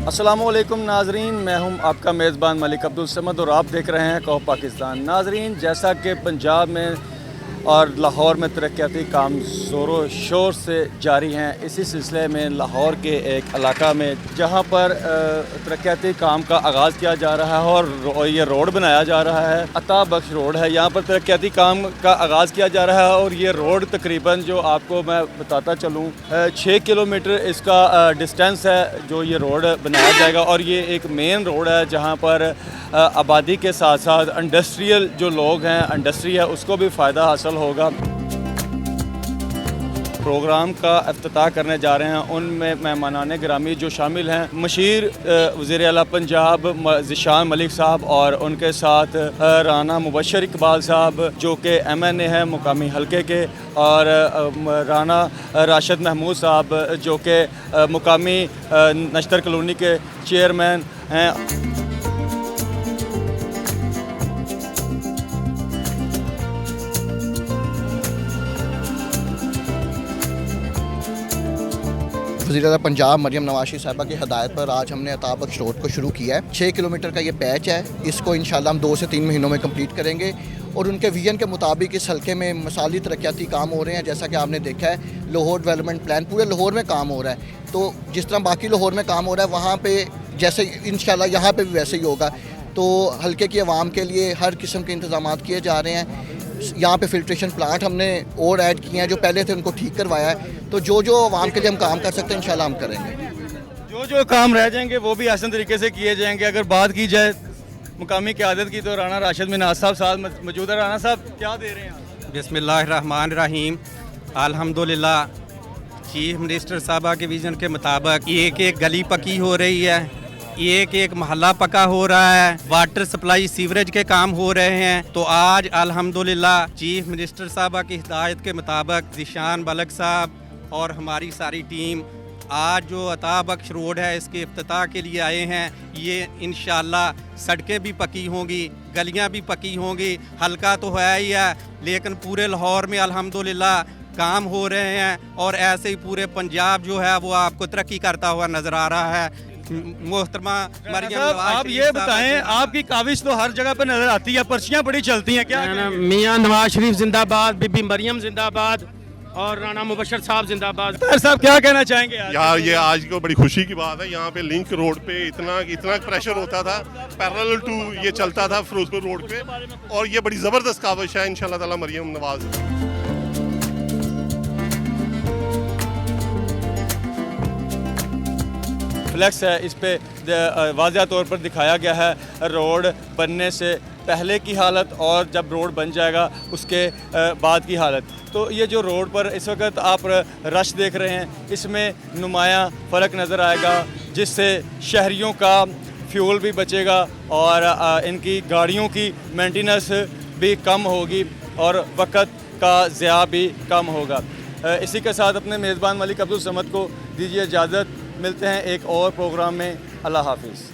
अस्सलामुअलैकुम नाजरीन, मैं हूं आपका मेज़बान मलिक अब्दुल समद और आप देख रहे हैं कहो पाकिस्तान। नाजरीन, जैसा कि पंजाब में और लाहौर में तरक्याती काम ज़ोरों शोर से जारी हैं, इसी सिलसिले में लाहौर के एक इलाका में जहां पर तरक्याती काम का आगाज़ किया जा रहा है और ये रोड बनाया जा रहा है, अता बख्श रोड है। यहां पर तरक्याती काम का आगाज़ किया जा रहा है और ये रोड तकरीबन जो आपको मैं बताता चलूँ 6 किलोमीटर इसका डिस्टेंस है जो ये रोड बनाया जाएगा। और ये एक मेन रोड है जहाँ पर आबादी के साथ साथ इंडस्ट्रियल जो लोग हैं, इंडस्ट्री है, उसको भी फ़ायदा हासिल होगा। प्रोग्राम का इफ्तिताह करने जा रहे हैं, उनमें मेहमानान गिरामी जो शामिल हैं, मशीर वज़ीर आला पंजाब ज़ीशान मलिक साहब और उनके साथ राना मुबशर इकबाल साहब जो कि MNA हैं मुकामी हलके के, और राना राशिद महमूद साहब जो कि मुकामी नश्तर कॉलोनी के चेयरमैन हैं। वज़ीर आला पंजाब मरियम नवाज़ साहिबा की हदायत पर आज हमने अता बख्श रोड को शुरू किया है। 6 किलोमीटर का ये पैच है, इसको इंशाल्लाह हम 2 से 3 महीनों में कंप्लीट करेंगे और उनके विजन के मुताबिक इस हल्के में मिसाली तरक्याती काम हो रहे हैं। जैसा कि आपने देखा है, लाहौर डेवलपमेंट प्लान पूरे लाहौर में काम हो रहा है, तो जिस तरह बाकी लाहौर में काम हो रहा है वहाँ पर जैसे इंशाल्लाह यहाँ पर भी वैसे ही होगा। तो हल्के की आवाम के लिए हर किस्म के इंतजाम किए जा रहे हैं। यहाँ पे फिल्ट्रेशन प्लांट हमने और ऐड किए हैं, जो पहले थे उनको ठीक करवाया है। तो जो जो आवाम के लिए हम काम कर सकते हैं इंशाल्लाह हम करेंगे। जो जो काम रह जाएंगे वो भी आसान तरीके से किए जाएंगे। अगर बात की जाए मुकामी क़यादत की तो राना राशिद मिनाज साहब साथ मौजूद है। राना साहब क्या दे रहे हैं? बिस्मिल्लाहिर्रहमानिर्रहीम। अल्हम्दुलिल्लाह, चीफ मिनिस्टर साहबा के विज़न के मुताबिक एक एक गली पक्की हो रही है, एक एक मोहल्ला पका हो रहा है, वाटर सप्लाई सीवरेज के काम हो रहे हैं। तो आज अल्हम्दुलिल्लाह चीफ मिनिस्टर साहबा की हिदायत के मुताबिक ज़ीशान मलिक साहब और हमारी सारी टीम आज जो अता बख्श रोड है इसके इफ्तिताह के लिए आए हैं। ये इंशाल्लाह सड़कें भी पक्की होंगी, गलियां भी पक्की होंगी। हल्का तो है ही है, लेकिन पूरे लाहौर में अल्हम्दुलिल्लाह काम हो रहे हैं और ऐसे ही पूरे पंजाब जो है वो आपको तरक्की करता हुआ नज़र आ रहा है। मोहतरमा मरियम, आप ये बताएं, आपकी काविश तो हर जगह पर नजर आती है, पर्चियां बड़ी चलती हैं, क्या मियां नवाज शरीफ जिंदाबाद, बीबी मरियम जिंदाबाद और राना मुबशर साहब जिंदाबाद। साहब क्या कहना चाहेंगे? यार ये आज को बड़ी खुशी की बात है। यहाँ पे लिंक रोड पे इतना प्रेशर होता था, पैरेलल टू ये चलता था फिरोजपुर रोड पे, और ये बड़ी ज़बरदस्त काविश है इंशाल्लाह ताला मरियम नवाज। फ्लैक्स है, इस पे वाज़िया तौर पर दिखाया गया है रोड बनने से पहले की हालत और जब रोड बन जाएगा उसके बाद की हालत। तो ये जो रोड पर इस वक्त आप रश देख रहे हैं, इसमें नुमायाँ फ़र्क नज़र आएगा, जिससे शहरियों का फ्यूल भी बचेगा और इनकी गाड़ियों की मेंटेनेंस भी कम होगी और वक़्त का ज़िया भी कम होगा। इसी के साथ अपने मेज़बान मलिक अब्दुल समद को दीजिए इजाज़त। मिलते हैं एक और प्रोग्राम में। अल्लाह हाफिज़।